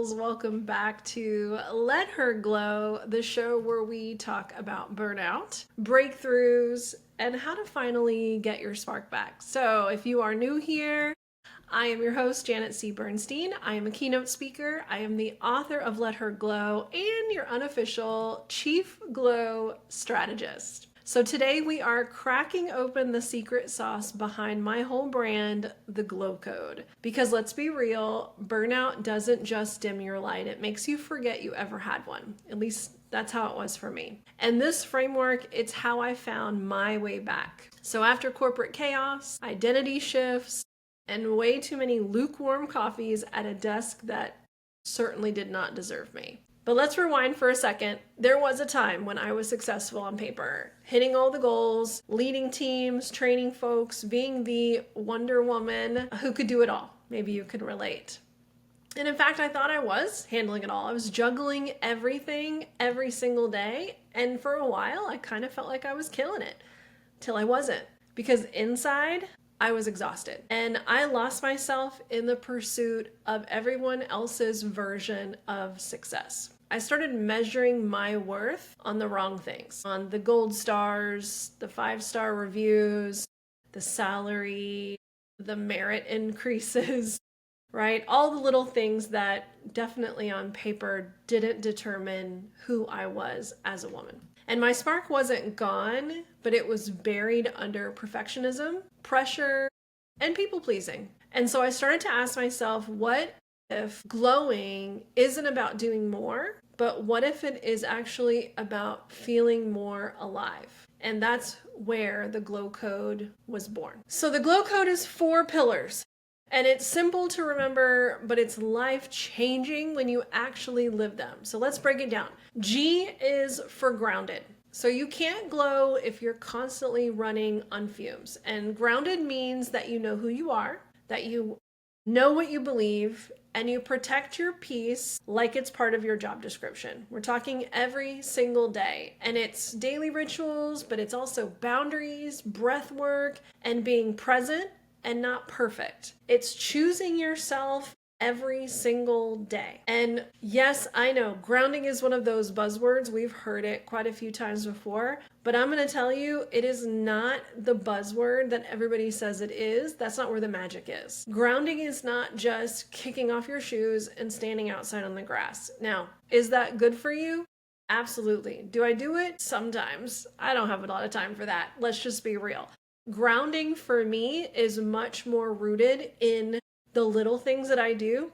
souls. Welcome back to Let Her Glow, the show where we talk about burnout, breakthroughs, and how to finally get your spark back. So if you are new here, I am your host, Janet C. Bernstein. I am a keynote speaker. I am the author of Let Her Glow and your unofficial Chief Glow strategist. So today we are cracking open the secret sauce behind my whole brand, the G.L.O.W code. Because let's be real, burnout doesn't just dim your light. It makes you forget you ever had one. At least that's how it was for me. And this framework, it's how I found my way back. So after corporate chaos, identity shifts, and way too many lukewarm coffees at a desk that certainly did not deserve me. But let's rewind for a second. There was a time when I was successful on paper, hitting all the goals, leading teams, training folks, being the Wonder Woman who could do it all. Maybe you could relate. And in fact, I thought I was handling it all. I was juggling everything every single day. And for a while, I kind of felt like I was killing it till I wasn't. Because inside, I was exhausted and I lost myself in the pursuit of everyone else's version of success. I started measuring my worth on the wrong things, on the gold stars, the 5-star reviews, the salary, the merit increases, right? All the little things that definitely on paper didn't determine who I was as a woman. And my spark wasn't gone, but it was buried under perfectionism, pressure, and people pleasing. And so I started to ask myself, what if glowing isn't about doing more, but what if it is actually about feeling more alive? And that's where the G.L.O.W code was born. So the G.L.O.W code is 4 pillars. And it's simple to remember, but it's life-changing when you actually live them. So let's break it down. G is for grounded. So you can't glow if you're constantly running on fumes. And grounded means that you know who you are, that you know what you believe, and you protect your peace like it's part of your job description. We're talking every single day. And it's daily rituals, but it's also boundaries, breath work, and being present and not perfect. It's choosing yourself every single day. And yes, I know grounding is one of those buzzwords. We've heard it quite a few times before, but I'm going to tell you, it is not the buzzword that everybody says it is. That's not where the magic is. Grounding is not just kicking off your shoes and standing outside on the grass. Now, is that good for you? Absolutely. Do I do it? Sometimes. I don't have a lot of time for that. Let's just be real. Grounding for me is much more rooted in the little things that I do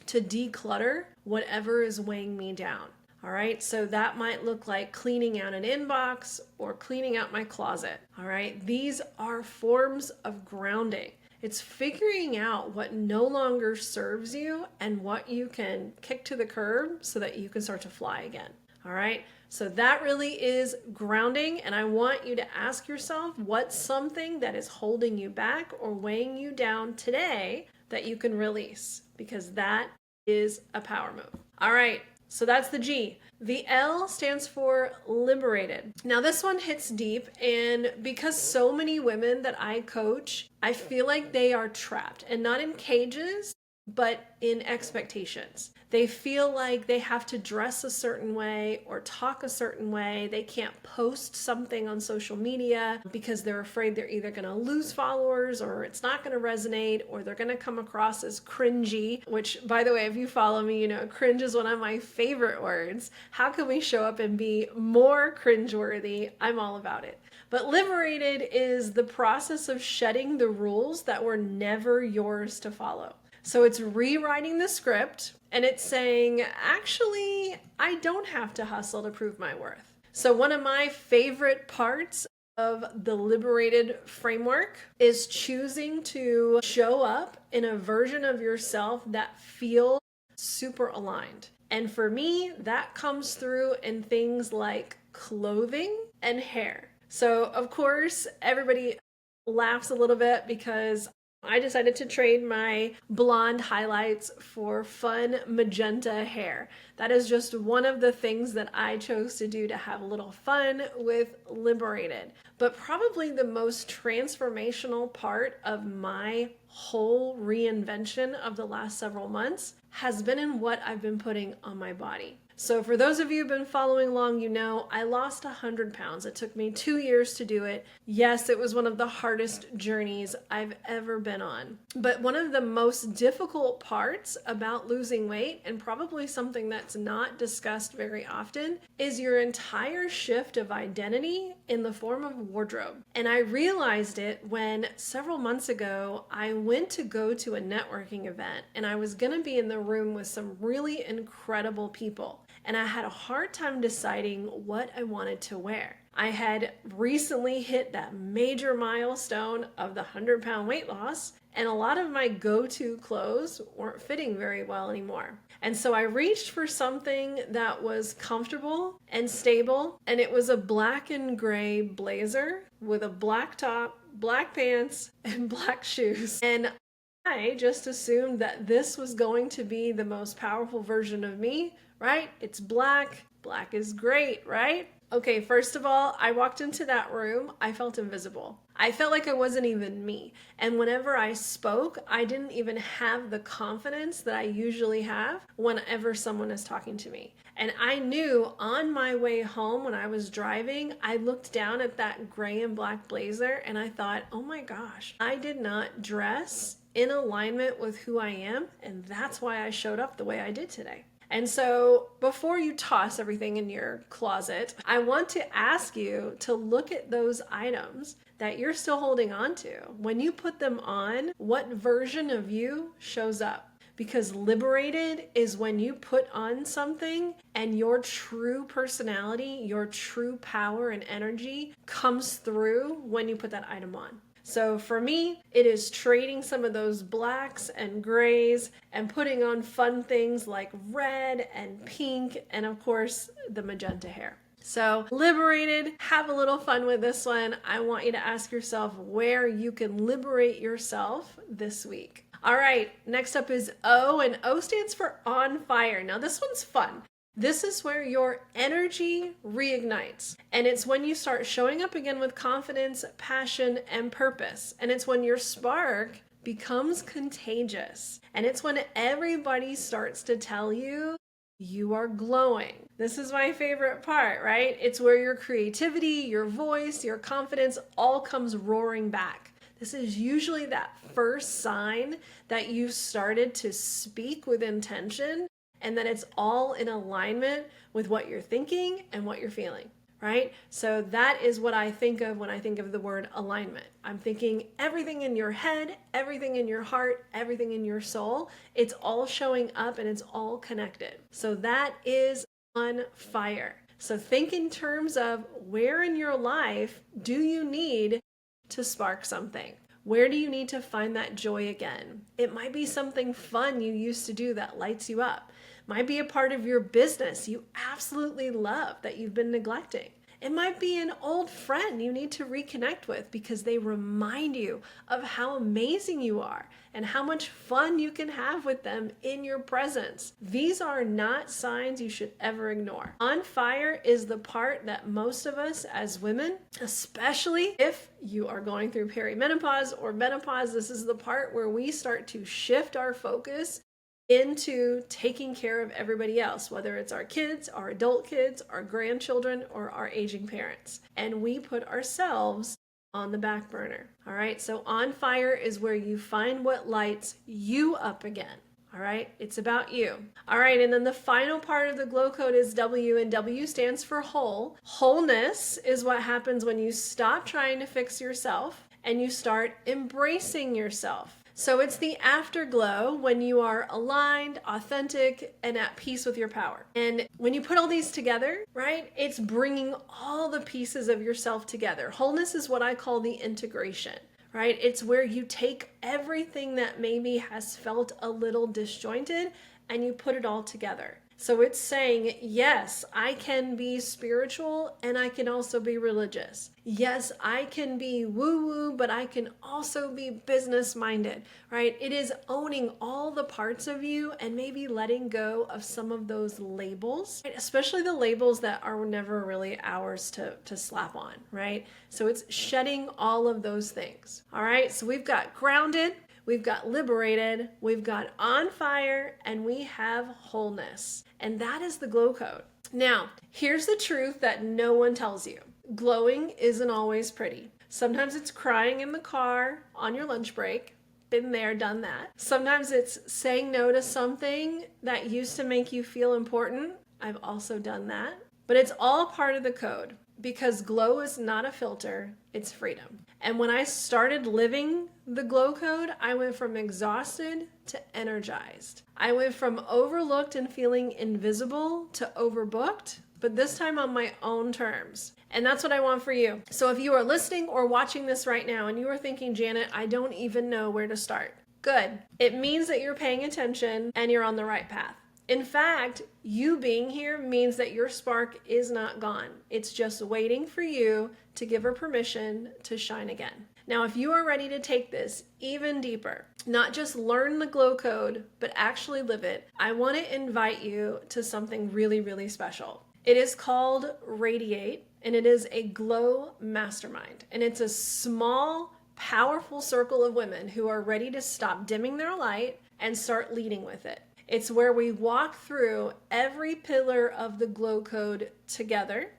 to declutter whatever is weighing me down. All right. So that might look like cleaning out an inbox or cleaning out my closet. All right. These are forms of grounding. It's figuring out what no longer serves you and what you can kick to the curb so that you can start to fly again. All right. So that really is grounding. And I want you to ask yourself, what's something that is holding you back or weighing you down today that you can release? Because that is a power move. All right. So that's the G. The L stands for liberated. Now this one hits deep, and because so many women that I coach, I feel like they are trapped, and not in cages, but in expectations. They feel like they have to dress a certain way or talk a certain way. They can't post something on social media because they're afraid they're either going to lose followers or it's not going to resonate or they're going to come across as cringy, which, by the way, if you follow me, you know, cringe is one of my favorite words. How can we show up and be more cringeworthy? I'm all about it. But liberated is the process of shedding the rules that were never yours to follow. So it's rewriting the script and it's saying, actually, I don't have to hustle to prove my worth. So one of my favorite parts of the Liberated framework is choosing to show up in a version of yourself that feels super aligned. And for me, that comes through in things like clothing and hair. So of course, everybody laughs a little bit because I decided to trade my blonde highlights for fun magenta hair. That is just one of the things that I chose to do to have a little fun with Liberated. But probably the most transformational part of my whole reinvention of the last several months has been in what I've been putting on my body. So for those of you who've been following along, you know I lost 100 pounds. It took me 2 years to do it. Yes, it was one of the hardest journeys I've ever been on. But one of the most difficult parts about losing weight, and probably something that's not discussed very often, is your entire shift of identity in the form of wardrobe. And I realized it when several months ago I went to go to a networking event, and I was going to be in the room with some really incredible people. And I had a hard time deciding what I wanted to wear. I had recently hit that major milestone of the 100-pound weight loss, and a lot of my go-to clothes weren't fitting very well anymore. And so I reached for something that was comfortable and stable, and it was a black and gray blazer with a black top, black pants, and black shoes. And I just assumed that this was going to be the most powerful version of me, right? It's black. Black is great, right? Okay, first of all, I walked into that room, I felt invisible. I felt like I wasn't even me. And whenever I spoke, I didn't even have the confidence that I usually have whenever someone is talking to me. And I knew on my way home when I was driving, I looked down at that gray and black blazer and I thought, oh my gosh, I did not dress in alignment with who I am. And that's why I showed up the way I did today. And so before you toss everything in your closet, I want to ask you to look at those items that you're still holding on to. When you put them on, what version of you shows up? Because liberated is when you put on something and your true personality, your true power and energy comes through when you put that item on. So for me, it is trading some of those blacks and grays and putting on fun things like red and pink and of course the magenta hair. So liberated, have a little fun with this one. I want you to ask yourself where you can liberate yourself this week. All right, next up is O, and O stands for on fire. Now this one's fun. This is where your energy reignites. And it's when you start showing up again with confidence, passion, and purpose. And it's when your spark becomes contagious. And it's when everybody starts to tell you you are glowing. This is my favorite part, right? It's where your creativity, your voice, your confidence all comes roaring back. This is usually that first sign that you started to speak with intention and that it's all in alignment with what you're thinking and what you're feeling, right? So that is what I think of when I think of the word alignment. I'm thinking everything in your head, everything in your heart, everything in your soul, it's all showing up and it's all connected. So that is on fire. So think in terms of where in your life do you need to spark something? Where do you need to find that joy again? It might be something fun you used to do that lights you up. Might be a part of your business you absolutely love that you've been neglecting. It might be an old friend you need to reconnect with because they remind you of how amazing you are and how much fun you can have with them in your presence. These are not signs you should ever ignore. On fire is the part that most of us as women, especially if you are going through perimenopause or menopause, this is the part where we start to shift our focus into taking care of everybody else, whether it's our kids, our adult kids, our grandchildren, or our aging parents. And we put ourselves on the back burner. All right. So on fire is where you find what lights you up again. All right. It's about you. All right. And then the final part of the glow code is W, and W stands for whole. Wholeness is what happens when you stop trying to fix yourself and you start embracing yourself. So it's the afterglow when you are aligned, authentic, and at peace with your power. And when you put all these together, right, it's bringing all the pieces of yourself together. Wholeness is what I call the integration, right? It's where you take everything that maybe has felt a little disjointed and you put it all together. So it's saying, yes, I can be spiritual and I can also be religious. Yes, I can be woo-woo, but I can also be business-minded, right? It is owning all the parts of you and maybe letting go of some of those labels, right? Especially the labels that are never really ours to slap on, right? So it's shedding all of those things. All right, so we've got grounded, we've got liberated, we've got on fire, and we have wholeness. And that is the glow code. Now, here's the truth that no one tells you. Glowing isn't always pretty. Sometimes it's crying in the car on your lunch break. Been there, done that. Sometimes it's saying no to something that used to make you feel important. I've also done that. But it's all part of the code, because glow is not a filter, it's freedom. And when I started living the glow code, I went from exhausted to energized. I went from overlooked and feeling invisible to overbooked, but this time on my own terms. And that's what I want for you. So if you are listening or watching this right now and you are thinking, Janet, I don't even know where to start. Good. It means that you're paying attention and you're on the right path. In fact, you being here means that your spark is not gone. It's just waiting for you to give her permission to shine again. Now, if you are ready to take this even deeper, not just learn the glow code, but actually live it, I want to invite you to something really, really special. It is called Radiate, and it is a glow mastermind. And it's a small, powerful circle of women who are ready to stop dimming their light and start leading with it. It's where we walk through every pillar of the glow code together.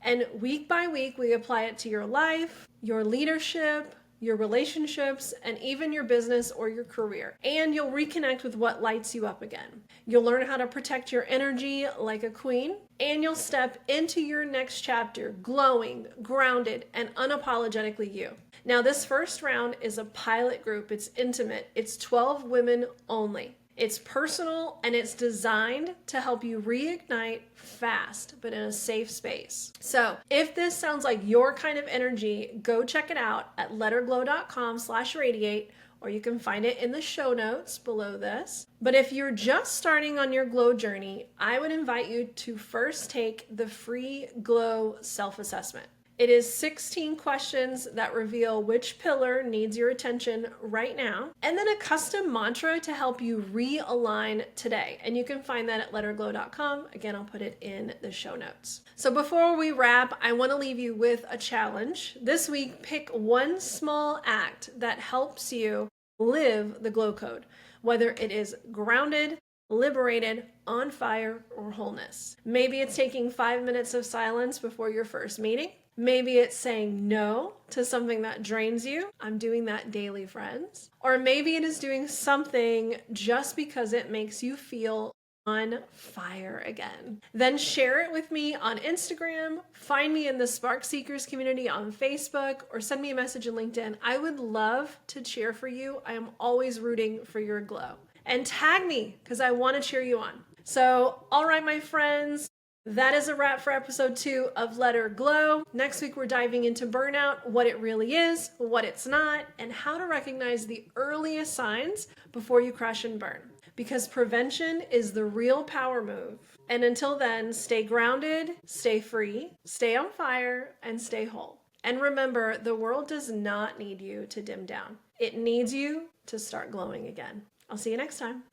And week by week, we apply it to your life, your leadership, your relationships, and even your business or your career. And you'll reconnect with what lights you up again. You'll learn how to protect your energy like a queen, and you'll step into your next chapter glowing, grounded, and unapologetically you. Now, this first round is a pilot group. It's intimate. It's 12 women only. It's personal and it's designed to help you reignite fast, but in a safe space. So if this sounds like your kind of energy, go check it out at letherglow.com/radiate, or you can find it in the show notes below this. But if you're just starting on your glow journey, I would invite you to first take the free glow self-assessment. It is 16 questions that reveal which pillar needs your attention right now, and then a custom mantra to help you realign today. And you can find that at letherglow.com. Again, I'll put it in the show notes. So before we wrap, I want to leave you with a challenge. This week, pick one small act that helps you live the glow code, whether it is grounded, liberated, on fire, or wholeness. Maybe it's taking 5 minutes of silence before your first meeting. Maybe it's saying no to something that drains you. I'm doing that daily, friends. Or maybe it is doing something just because it makes you feel on fire again. Then share it with me on Instagram, find me in the Spark Seekers community on Facebook, or send me a message on LinkedIn. I would love to cheer for you. I am always rooting for your glow. And tag me because I want to cheer you on. So, all right, my friends. That is a wrap for episode 2 of Let Her Glow. Next week, we're diving into burnout, what it really is, what it's not, and how to recognize the earliest signs before you crash and burn. Because prevention is the real power move. And until then, stay grounded, stay free, stay on fire, and stay whole. And remember, the world does not need you to dim down. It needs you to start glowing again. I'll see you next time.